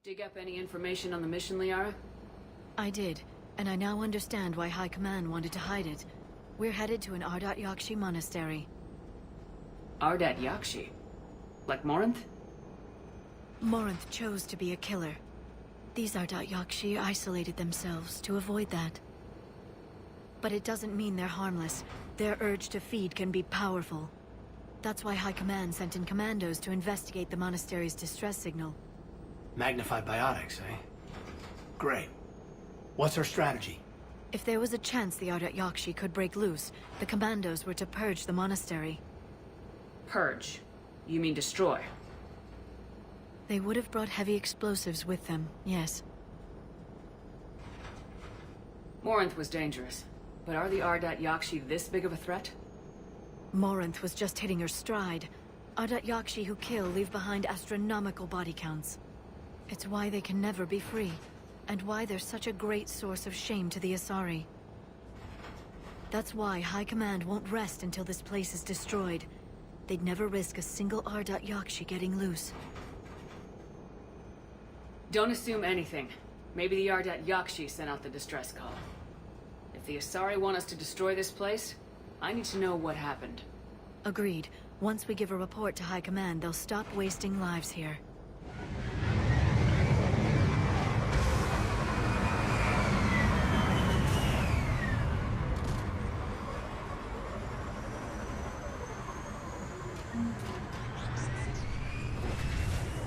Dig up any information on the mission, Liara? I did, and I now understand why High Command wanted to hide it. We're headed to an Ardat Yakshi Monastery. Ardat Yakshi? Like Morinth? Morinth chose to be a killer. These Ardat Yakshi isolated themselves to avoid that. But it doesn't mean they're harmless. Their urge to feed can be powerful. That's why High Command sent in commandos to investigate the monastery's distress signal. Magnified biotics, eh? Great. What's our strategy? If there was a chance the Ardat Yakshi could break loose, the commandos were to purge the monastery. Purge? You mean destroy? They would have brought heavy explosives with them, yes. Morinth was dangerous, but are the Ardat Yakshi this big of a threat? Morinth was just hitting her stride. Ardat Yakshi who kill leave behind astronomical body counts. It's why they can never be free, and why they're such a great source of shame to the Asari. That's why High Command won't rest until this place is destroyed. They'd never risk a single Ardat Yakshi getting loose. Don't assume anything. Maybe the Ardat Yakshi sent out the distress call. If the Asari want us to destroy this place, I need to know what happened. Agreed. Once we give a report to High Command, they'll stop wasting lives here.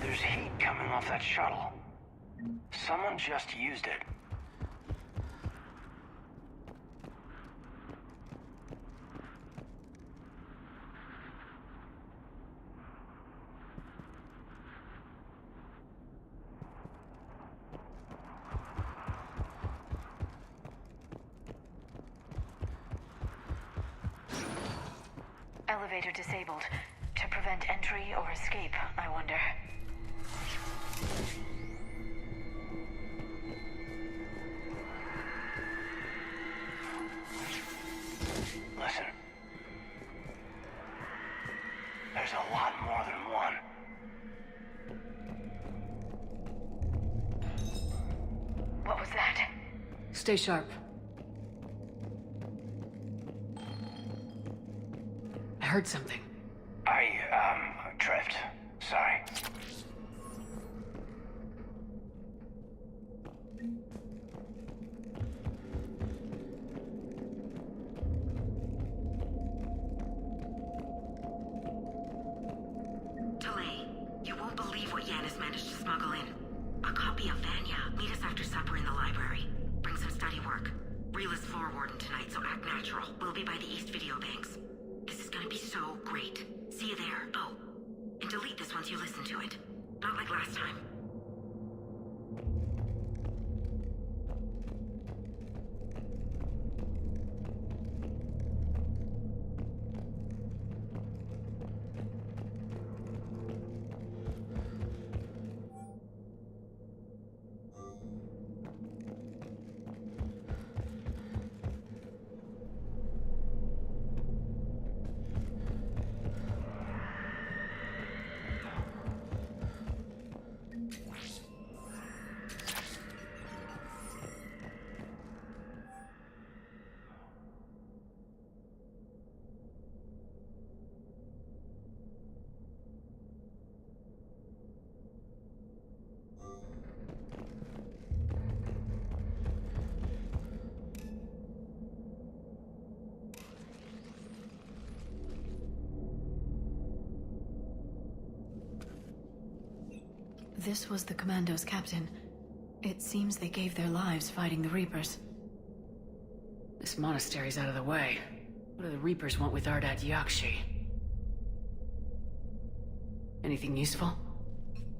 There's heat coming off that shuttle. Someone just used it. Elevator disabled. To prevent entry or escape, I wonder. Listen. There's a lot more than one. What was that? Stay sharp. I heard something. Drift. Sorry. Delay. You won't believe what Yanis managed to smuggle in. A copy of Vanya. Meet us after supper in the library. Bring some study work. Reel is floor warden tonight, so act natural. We'll be by the East Video Banks. This is gonna be so great. See you there. Oh, and delete this once you listen to it. Not like last time. This was the Commandos, Captain. It seems they gave their lives fighting the Reapers. This monastery's out of the way. What do the Reapers want with Ardat Yakshi? Anything useful?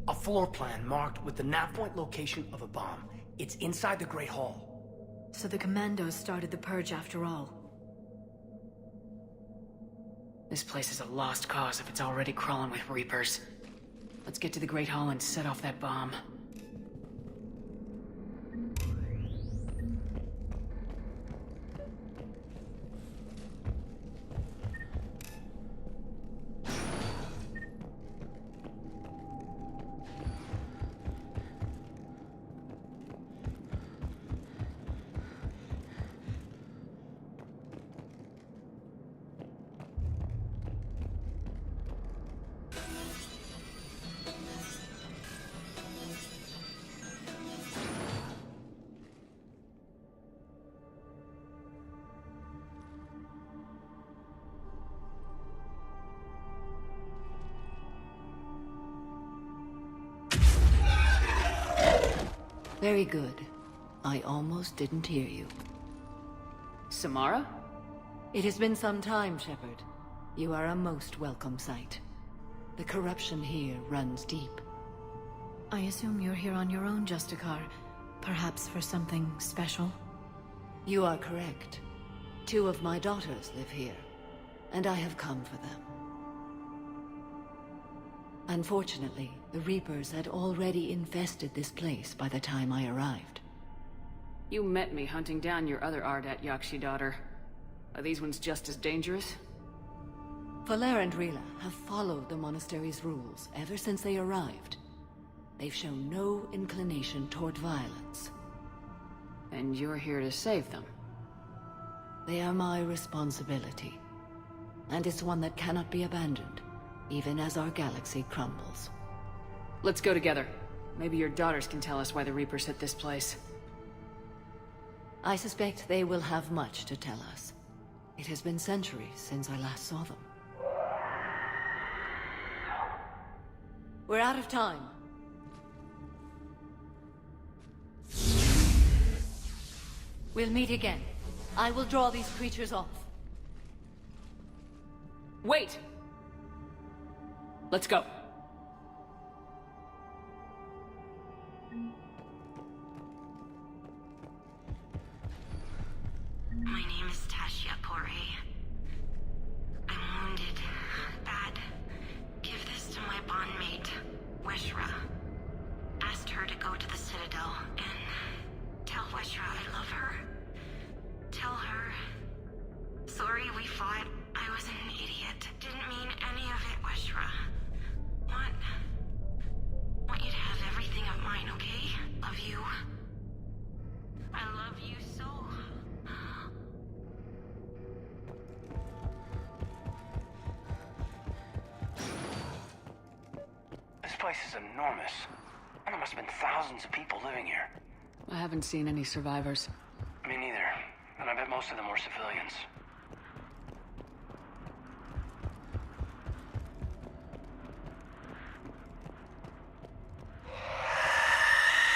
A floor plan marked with the nav point location of a bomb. It's inside the Great Hall. So the Commandos started the purge after all. This place is a lost cause if it's already crawling with Reapers. Let's get to the Great Hall and set off that bomb. Very good. I almost didn't hear you. Samara? It has been some time, Shepard. You are a most welcome sight. The corruption here runs deep. I assume you're here on your own, Justicar. Perhaps for something special? You are correct. 2 of my daughters live here, and I have come for them. Unfortunately, the Reapers had already infested this place by the time I arrived. You met me hunting down your other Ardat Yakshi daughter. Are these ones just as dangerous? Valere and Rila have followed the Monastery's rules ever since they arrived. They've shown no inclination toward violence. And you're here to save them. They are my responsibility. And it's one that cannot be abandoned, even as our galaxy crumbles. Let's go together. Maybe your daughters can tell us why the Reapers hit this place. I suspect they will have much to tell us. It has been centuries since I last saw them. We're out of time. We'll meet again. I will draw these creatures off. Wait! Let's go. My name is Tashia Pore. I'm wounded. Bad. Give this to my bondmate, Weshra. Asked her to go to the Citadel and tell Weshra I love her. Tell her. Sorry we fought. I was an idiot. Didn't mean any of it, Weshra. Want you to have everything of mine, okay? Love you. I love you so. This place is enormous. And there must have been thousands of people living here. I haven't seen any survivors. Me neither. And I bet most of them were civilians.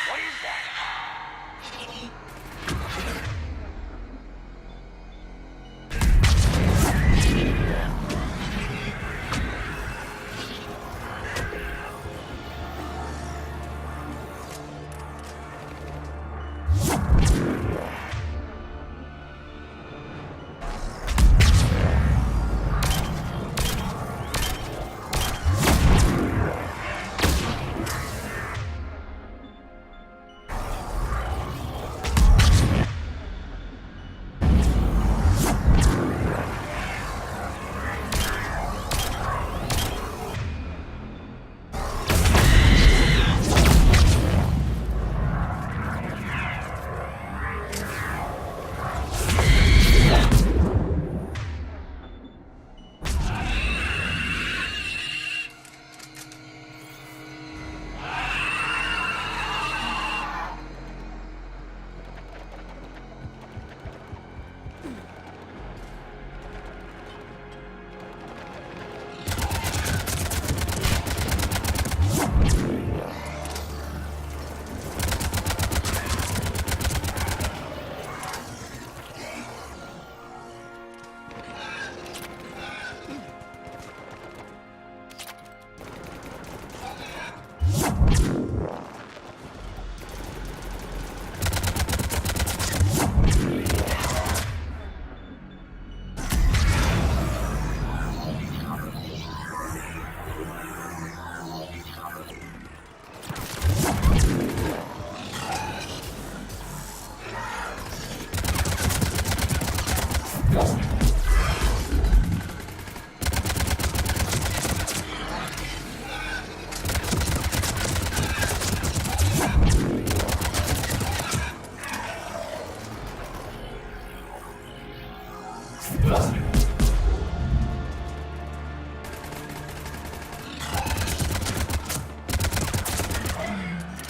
What is that?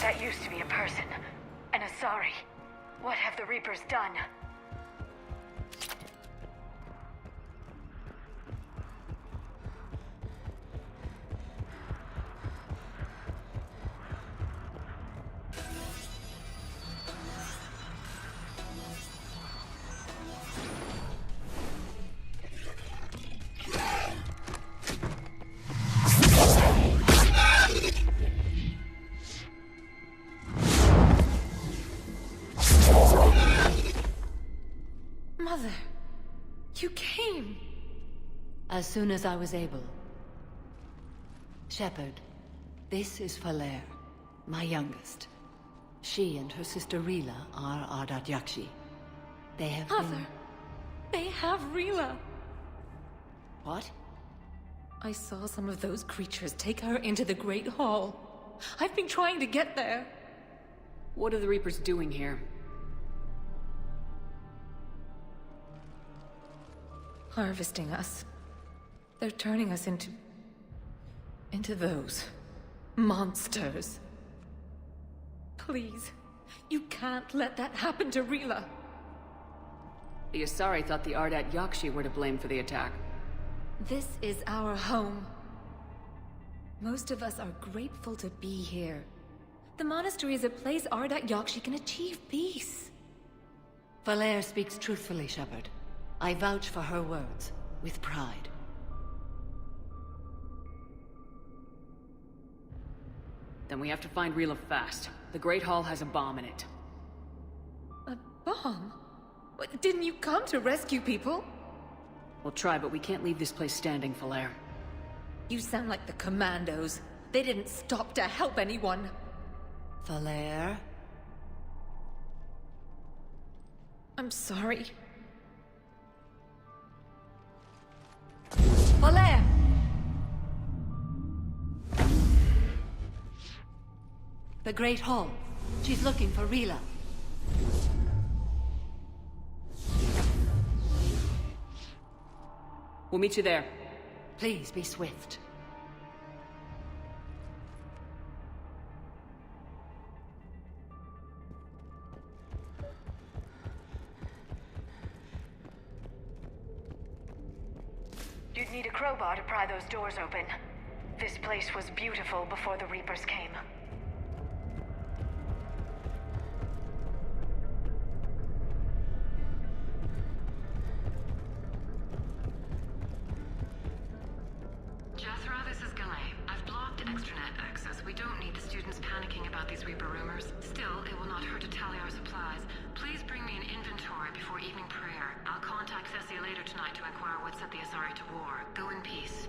That used to be a person. An Asari. What have the Reapers done? You came! As soon as I was able. Shepard, this is Falere, my youngest. She and her sister Rila are Ardat Yakshi. They have Mother! They have Rila! What? I saw some of those creatures take her into the Great Hall. I've been trying to get there. What are the Reapers doing here? Harvesting us. They're turning us into those monsters. Please, you can't let that happen to Rila. The Asari thought the Ardat Yakshi were to blame for the attack. This is our home. Most of us are grateful to be here. The monastery is a place Ardat Yakshi can achieve peace. Falere speaks truthfully, Shepard. I vouch for her words, with pride. Then we have to find Rila fast. The Great Hall has a bomb in it. A bomb? What, didn't you come to rescue people? We'll try, but we can't leave this place standing, Falere. You sound like the Commandos. They didn't stop to help anyone. Falere? I'm sorry. Falere! The Great Hall. She's looking for Rila. We'll meet you there. Please be swift. You'd need a crowbar to pry those doors open. This place was beautiful before the Reapers came. Jethro, this is Galay. I've blocked extranet access. We don't need the students panicking about these Reaper rumors. Still, it will not hurt to tally our supplies. Please bring me an inventory before evening prayer. I'll contact Ceci later tonight to inquire what set the Asari to war. Go in peace.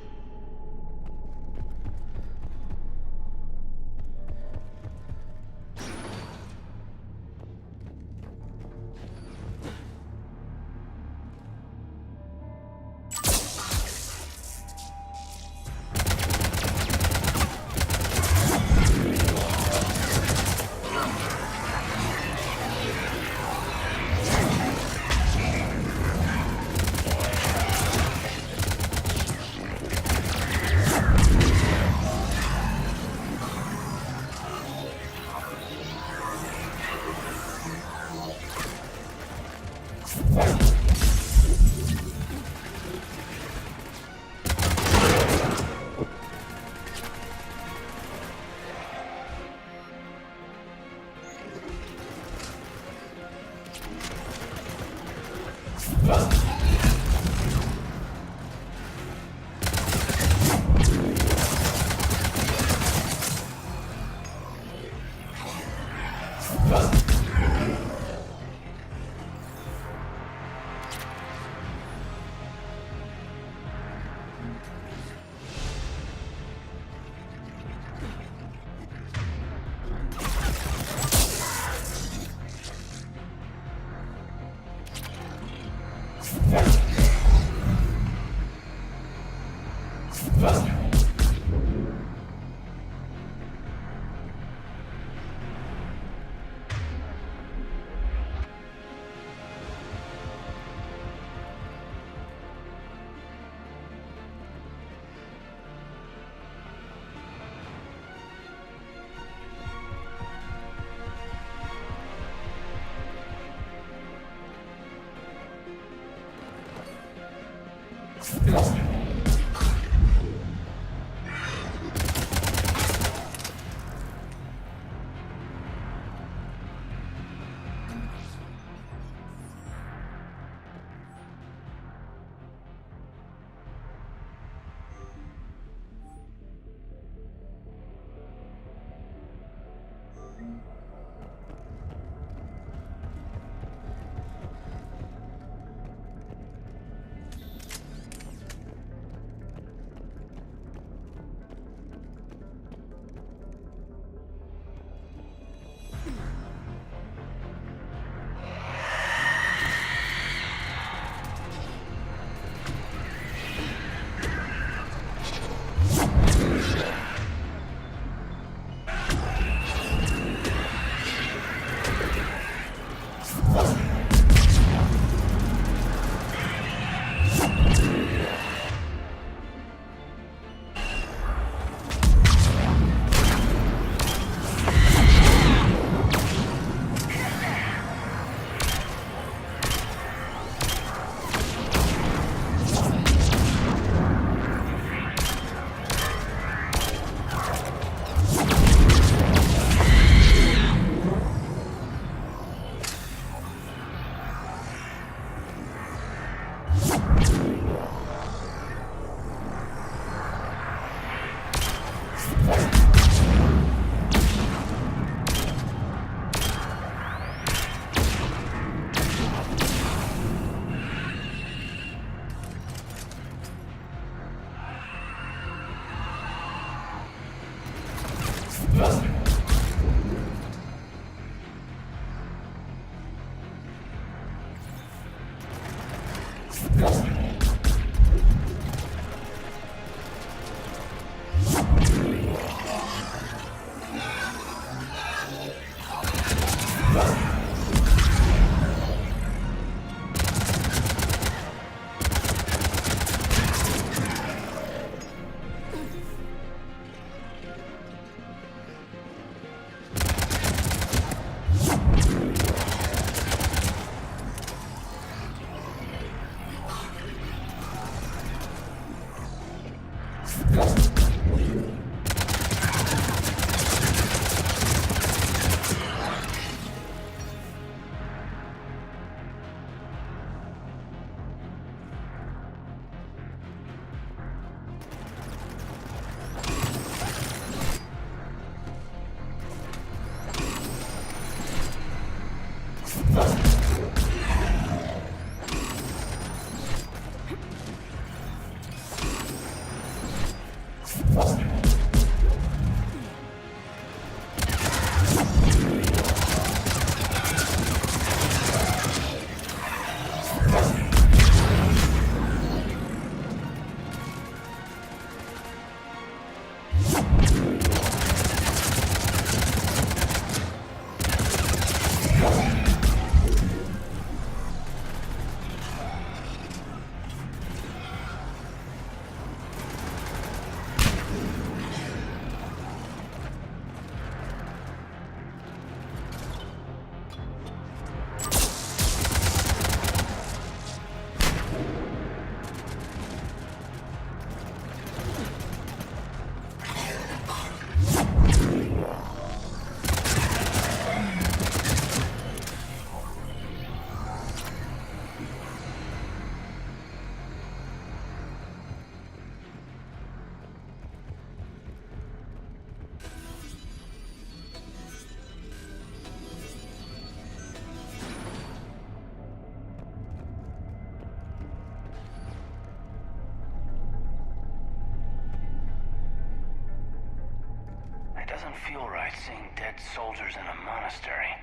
doesn't feel right seeing dead soldiers in a monastery.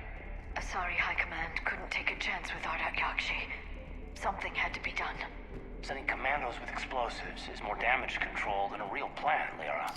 Sorry, High Command couldn't take a chance with Ardat Yakshi. Something had to be done. Sending commandos with explosives is more damage control than a real plan, Liara.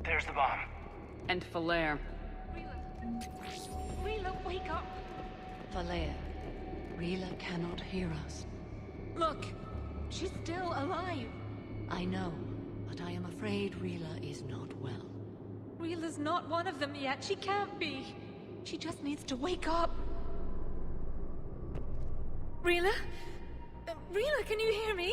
There's the bomb. And Falere. Rila, wake up! Falere, Rila cannot hear us. Look! She's still alive! I know, but I am afraid Rila is not well. Rila's not one of them yet. She can't be. She just needs to wake up. Rila? Rila, can you hear me?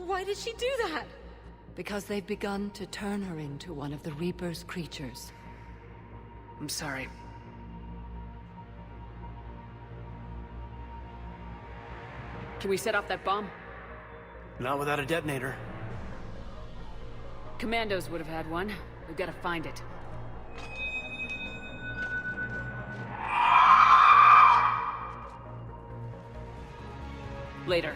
Why did she do that? Because they've begun to turn her into one of the Reaper's creatures. I'm sorry. Can we set off that bomb? Not without a detonator. Commandos would have had one. We've got to find it. Later.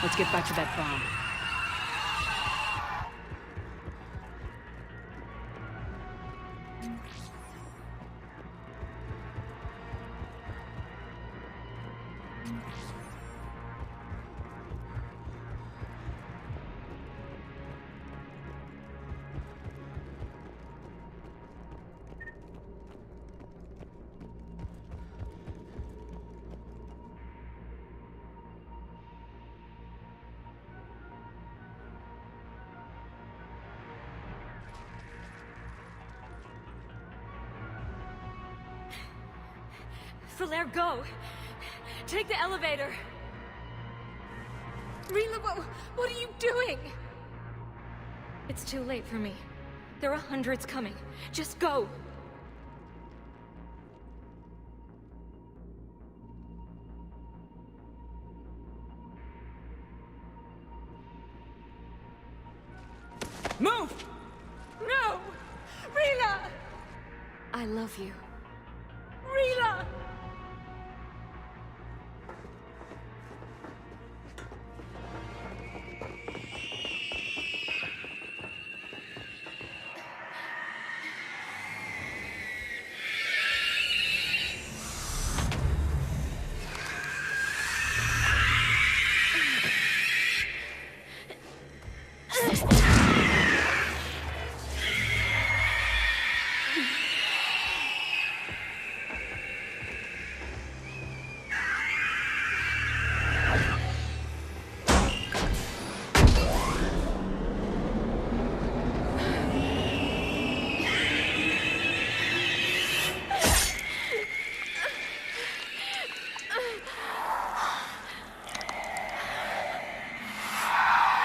Let's get back to that bomb. Falaire, go! Take the elevator! Rila, what are you doing? It's too late for me. There are hundreds coming. Just go! Move! No! Rila! I love you. Rila!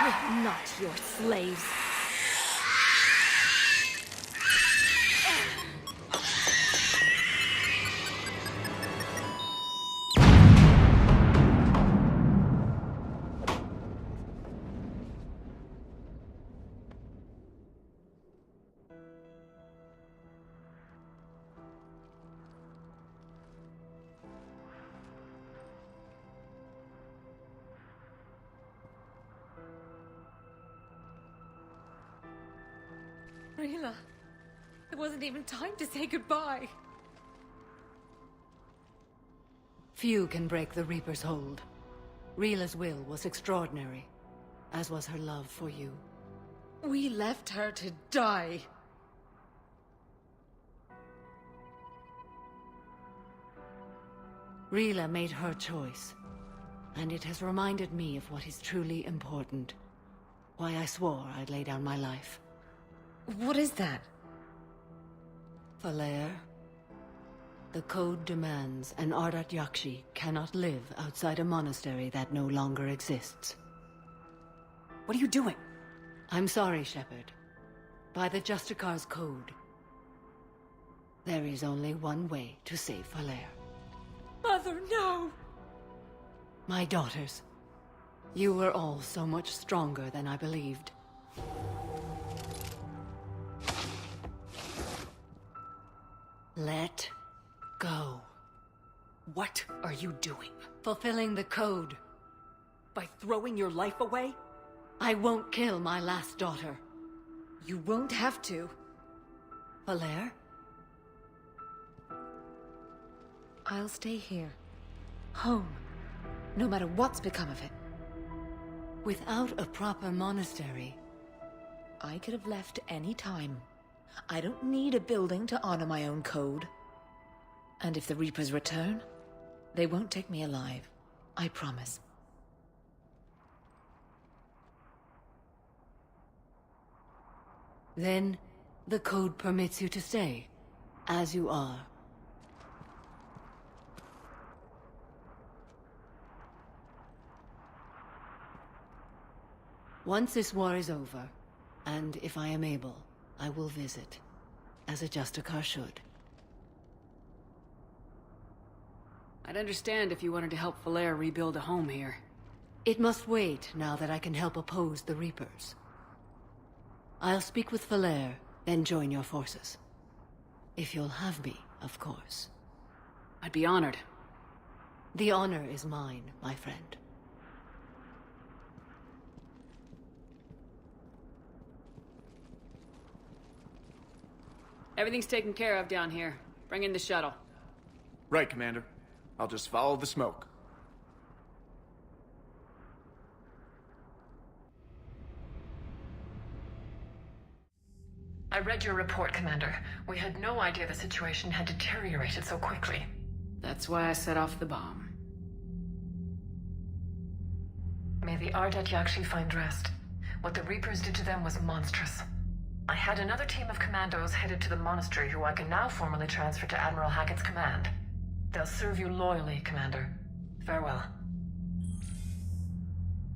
We're not your slaves. Rila, it wasn't even time to say goodbye. Few can break the Reaper's hold. Rila's will was extraordinary, as was her love for you. We left her to die. Rila made her choice, and it has reminded me of what is truly important. Why I swore I'd lay down my life. What is that? Falaire, the code demands an Ardat Yakshi cannot live outside a monastery that no longer exists. What are you doing? I'm sorry, Shepard. By the Justicar's code, there is only one way to save Falaire. Mother, no! My daughters, you were all so much stronger than I believed. Let go. What are you doing? Fulfilling the code. By throwing your life away? I won't kill my last daughter. You won't have to. Falaire? I'll stay here. Home. No matter what's become of it. Without a proper monastery, I could have left any time. I don't need a building to honor my own code. And if the Reapers return, they won't take me alive. I promise. then the code permits you to stay, as you are. Once this war is over, and if I am able, I will visit, as a Justicar should. I'd understand if you wanted to help Falaire rebuild a home here. It must wait now that I can help oppose the Reapers. I'll speak with Falaire, then join your forces. If you'll have me, of course. I'd be honored. The honor is mine, my friend. Everything's taken care of down here. Bring in the shuttle. Right, Commander. I'll just follow the smoke. I read your report, Commander. We had no idea the situation had deteriorated so quickly. That's why I set off the bomb. May the Ardat Yakshi find rest. What the Reapers did to them was monstrous. I had another team of commandos headed to the Monastery who I can now formally transfer to Admiral Hackett's command. They'll serve you loyally, Commander. Farewell.